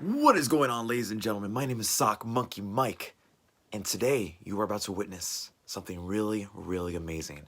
What is going on, ladies and gentlemen? My name is Sock Monkey Mike, and today you are about to witness something really, really amazing.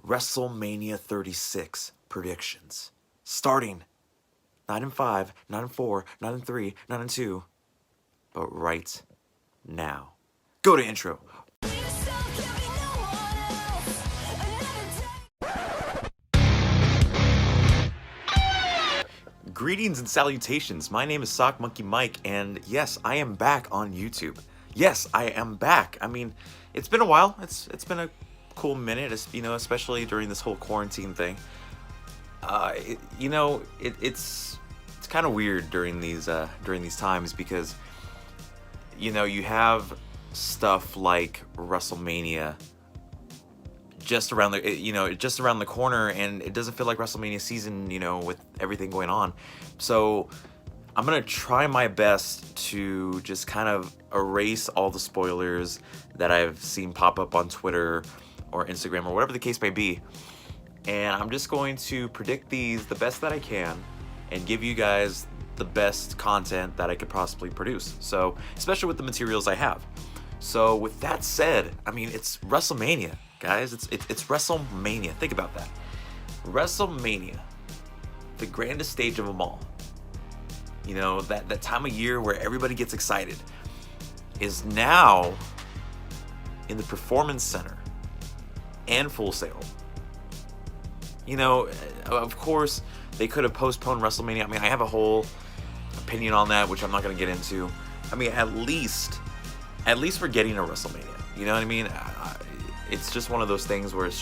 WrestleMania 36 predictions. Starting not in 5, not in 4, not in 3, not in 2, but right now. Go to intro. Greetings and salutations. My name is Sock Monkey Mike, and yes, I am back on YouTube. Yes, I am back. I mean, it's been a while. It's been a cool minute, especially during this whole quarantine thing. It's kind of weird during these times because you have stuff like WrestleMania just around the corner, and it doesn't feel like WrestleMania season, with everything going on. So I'm gonna try my best to just kind of erase all the spoilers that I've seen pop up on Twitter or Instagram or whatever the case may be, and I'm just going to predict these the best that I can and give you guys the best content that I could possibly produce, so especially with the materials I have. So with that said, I mean, it's WrestleMania, guys. It's WrestleMania. Think about that. WrestleMania, the grandest stage of them all. That time of year where everybody gets excited is now in the Performance Center and Full Sail. Of course, they could have postponed WrestleMania. I mean, I have a whole opinion on that, which I'm not going to get into. I mean, at least we're getting a WrestleMania. You know what I mean? It's just one of those things where it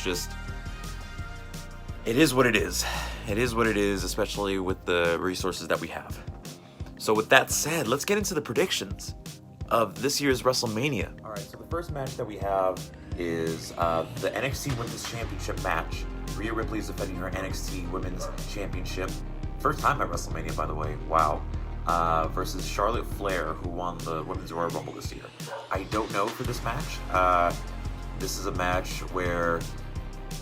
is what it is. It is what it is, especially with the resources that we have. So with that said, let's get into the predictions of this year's WrestleMania. All right, so the first match that we have is the NXT Women's Championship match. Rhea Ripley is defending her NXT Women's Championship. First time at WrestleMania, by the way. Wow. Versus Charlotte Flair, who won the Women's Royal Rumble this year. I don't know for this match. This is a match where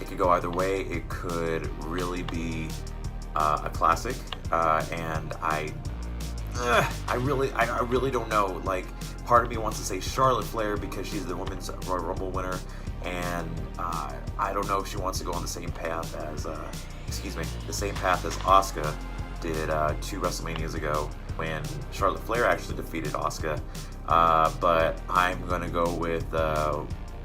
it could go either way. It could really be a classic, and I really don't know. Like, part of me wants to say Charlotte Flair because she's the Women's Royal Rumble winner, and I don't know if she wants to go on the same path as Asuka did 2 WrestleManias ago when Charlotte Flair actually defeated Asuka. But I'm gonna go with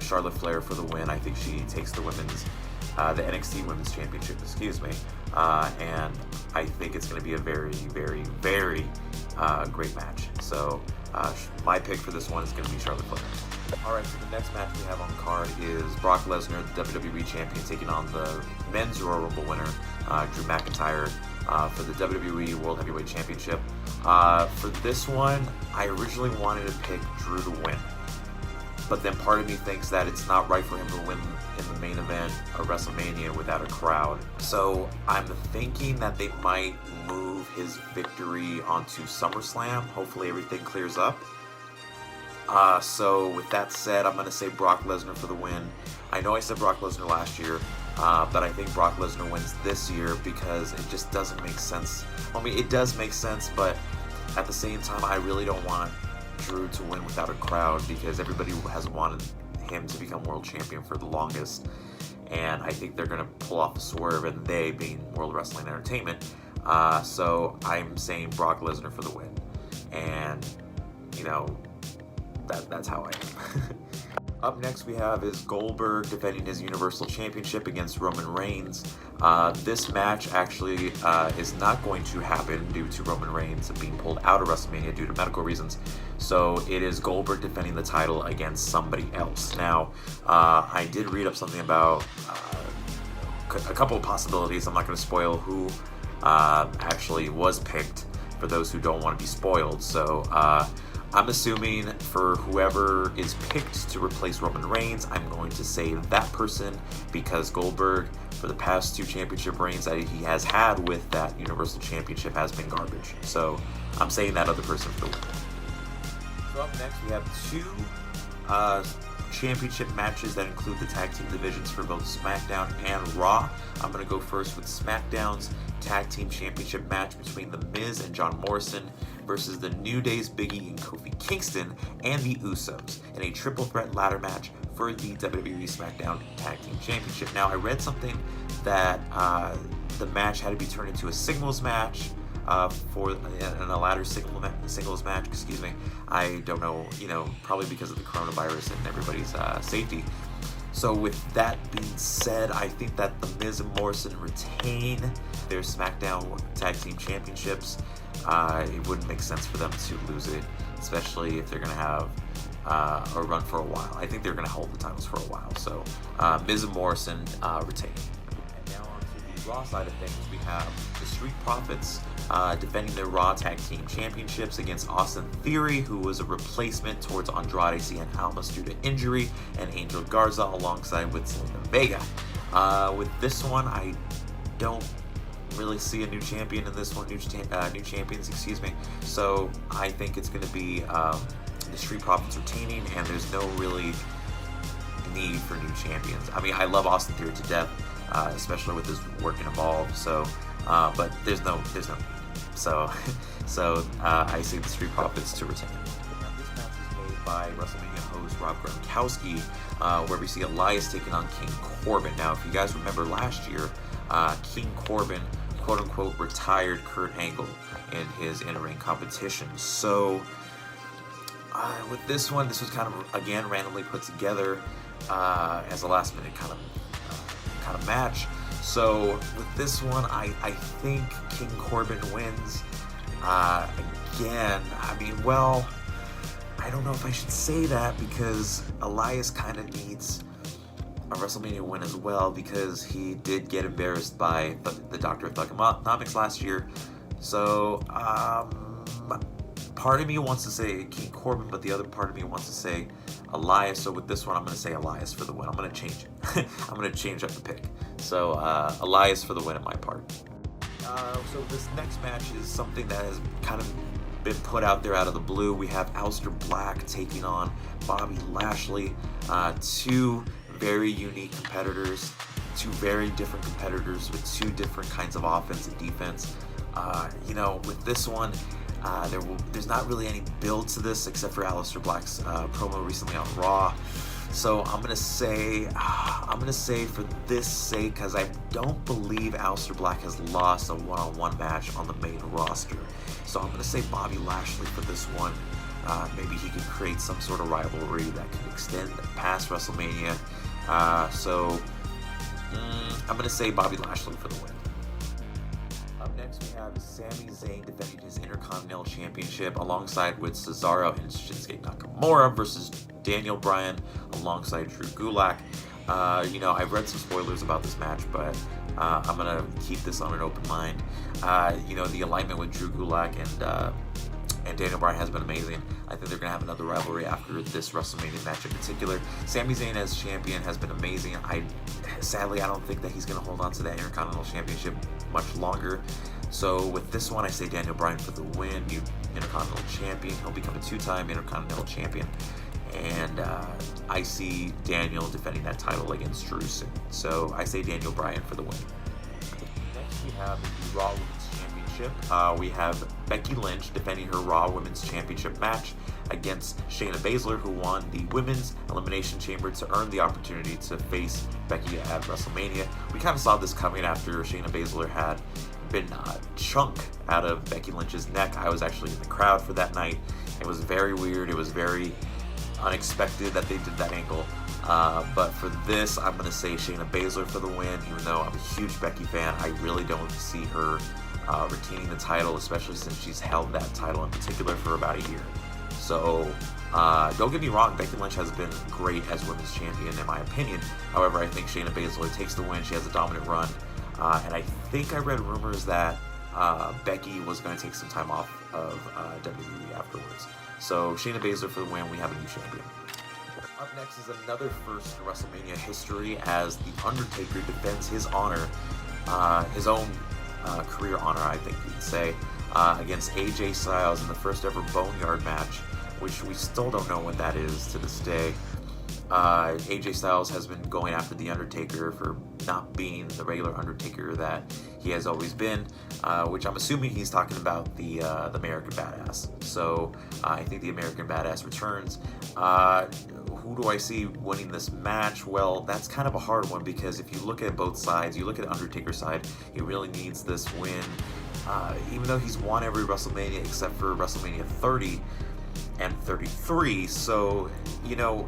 Charlotte Flair for the win. I think she takes the NXT Women's Championship, and I think it's going to be a very, very, very great match. So my pick for this one is going to be Charlotte Flair. Alright, so the next match we have on the card is Brock Lesnar, the WWE Champion, taking on the Men's Royal Rumble winner, Drew McIntyre, for the WWE World Heavyweight Championship. For this one, I originally wanted to pick Drew to win, but then part of me thinks that it's not right for him to win in the main event of WrestleMania without a crowd. So I'm thinking that they might move his victory onto SummerSlam. Hopefully everything clears up. So with that said, I'm going to say Brock Lesnar for the win. I know I said Brock Lesnar last year, but I think Brock Lesnar wins this year because it just doesn't make sense. I mean, it does make sense, but at the same time, I really don't want Drew to win without a crowd because everybody has wanted him to become world champion for the longest, and I think they're going to pull off a swerve, and they being World Wrestling Entertainment. So I'm saying Brock Lesnar for the win, and that's how I am. Up next we have is Goldberg defending his Universal Championship against Roman Reigns. This match actually is not going to happen due to Roman Reigns being pulled out of WrestleMania due to medical reasons. So it is Goldberg defending the title against somebody else. Now, I did read up something about a couple of possibilities. I'm not going to spoil who actually was picked for those who don't want to be spoiled. So I'm assuming for whoever is picked to replace Roman Reigns, I'm going to say that person because Goldberg, for the past 2 championship reigns that he has had with that Universal Championship, has been garbage. So I'm saying that other person for the win. So up next we have 2 championship matches that include the tag team divisions for both SmackDown and Raw. I'm going to go first with SmackDown's tag team championship match between The Miz and John Morrison versus the New Day's Big E and Kofi Kingston and the Usos in a triple threat ladder match for the WWE SmackDown Tag Team Championship. Now, I read something that the match had to be turned into a singles match for a ladder singles match. Excuse me. I don't know. Probably because of the coronavirus and everybody's safety. So with that being said, I think that The Miz and Morrison retain their SmackDown Tag Team Championships. It wouldn't make sense for them to lose it, especially if they're going to have a run for a while. I think they're going to hold the titles for a while. So Miz and Morrison retain. And now on to the Raw side of things, we have the Street Profits defending their Raw Tag Team Championships against Austin Theory, who was a replacement towards Andrade Cien Almas due to injury, and Angel Garza alongside with Zelina Vega. With this one, I don't really see a new champion in this one, new champions, excuse me. So I think it's going to be the Street Profits retaining, and there's no really need for new champions. I mean, I love Austin Theory to death, especially with his work in Evolve. So, but there's no need. So I say the Street Profits to retain. Now, this match is made by WrestleMania host Rob Gronkowski, where we see Elias taking on King Corbin. Now, if you guys remember last year, King Corbin, quote unquote, retired Kurt Angle in his in-ring competition. So with this one, this was kind of again randomly put together as a last-minute kind of match. So with this one, I think King Corbin wins. Again, I mean, well, I don't know if I should say that because Elias kind of needs a WrestleMania win as well, because he did get embarrassed by the Doctor of Thugonomics last year. So part of me wants to say King Corbin, but the other part of me wants to say Elias. So with this one, I'm going to say Elias for the win. I'm going to change it. I'm going to change up the pick. So Elias for the win on my part. So this next match is something that has kind of been put out there out of the blue. We have Aleister Black taking on Bobby Lashley. Two very unique competitors, two very different competitors with two different kinds of offense and defense. With this one, there's not really any build to this except for Aleister Black's promo recently on Raw. So I'm gonna say for this sake, because I don't believe Aleister Black has lost a one-on-one match on the main roster. So I'm gonna say Bobby Lashley for this one. Maybe he could create some sort of rivalry that could extend past WrestleMania. So I'm gonna say Bobby Lashley for the win. Up next, we have Sami Zayn defending his Intercontinental Championship alongside with Cesaro and Shinsuke Nakamura versus Daniel Bryan alongside Drew Gulak. I've read some spoilers about this match, but I'm going to keep this on an open mind. The alignment with Drew Gulak and Daniel Bryan has been amazing. I think they're going to have another rivalry after this WrestleMania match in particular. Sami Zayn as champion has been amazing. Sadly, I don't think that he's going to hold on to that Intercontinental Championship much longer. So with this one, I say Daniel Bryan for the win, new Intercontinental Champion. He'll become a two-time Intercontinental Champion. And I see Daniel defending that title against Drew soon. So I say Daniel Bryan for the win. Next, we have the Raw Women's Championship. We have Becky Lynch defending her Raw Women's Championship match against Shayna Baszler, who won the Women's Elimination Chamber to earn the opportunity to face Becky at WrestleMania. We kind of saw this coming after Shayna Baszler had been chunked out of Becky Lynch's neck. I was actually in the crowd for that night. It was very weird. It was very unexpected that they did that angle. But for this, I'm going to say Shayna Baszler for the win, even though I'm a huge Becky fan. I really don't see her retaining the title, especially since she's held that title in particular for about a year. So don't get me wrong, Becky Lynch has been great as women's champion in my opinion. However, I think Shayna Baszler takes the win. She has a dominant run. And I think I read rumors that Becky was going to take some time off of WWE afterwards. So Shayna Baszler for the win. We have a new champion. Up next is another first in WrestleMania history as The Undertaker defends his honor, his own career honor, I think you could say, against AJ Styles in the first ever Boneyard match, which we still don't know what that is to this day. AJ Styles has been going after The Undertaker for not being the regular Undertaker that he has always been, which I'm assuming he's talking about the American Badass. So I think the American Badass returns. Who do I see winning this match? Well, that's kind of a hard one because if you look at both sides, you look at Undertaker's side, he really needs this win. Even though he's won every WrestleMania except for WrestleMania 30 and 33, so, you know,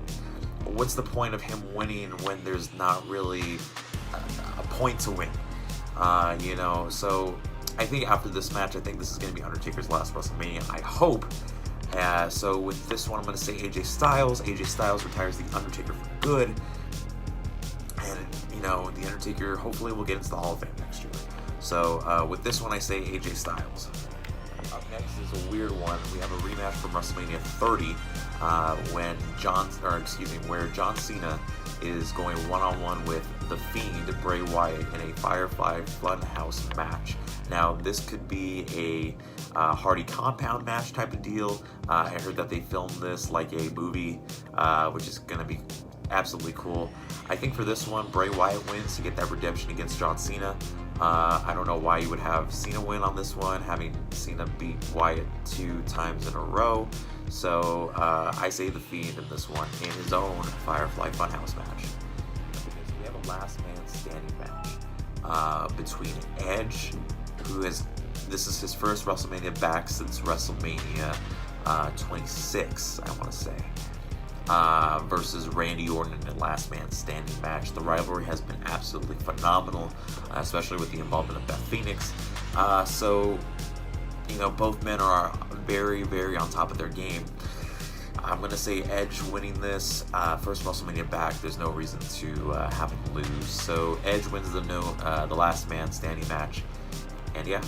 what's the point of him winning when there's not really a point to win? You know, so I think after this match, I think this is going to be Undertaker's last WrestleMania, I hope. So with this one, I'm going to say AJ Styles. AJ Styles retires The Undertaker for good. And, you know, The Undertaker hopefully will get into the Hall of Fame next year. So with this one, I say AJ Styles. Up next is a weird one. We have a rematch from WrestleMania 30 where John Cena is going one-on-one with The Fiend, Bray Wyatt, in a Firefly Funhouse match. Now, this could be a Hardy compound match type of deal. I heard that they filmed this like a movie, which is going to be absolutely cool. I think for this one, Bray Wyatt wins to get that redemption against John Cena. I don't know why you would have Cena win on this one, having Cena beat Wyatt 2 times in a row. So I say The Fiend in this one in his own Firefly Funhouse match. Because we have a last man standing match between Edge, this is his first WrestleMania back since WrestleMania 26, I want to say. Versus Randy Orton in a last man standing match. The rivalry has been absolutely phenomenal, especially with the involvement of Beth Phoenix. So, you know, both men are very, very on top of their game. I'm going to say Edge winning this. First WrestleMania back, there's no reason to have him lose. So Edge wins the last man standing match. And yeah,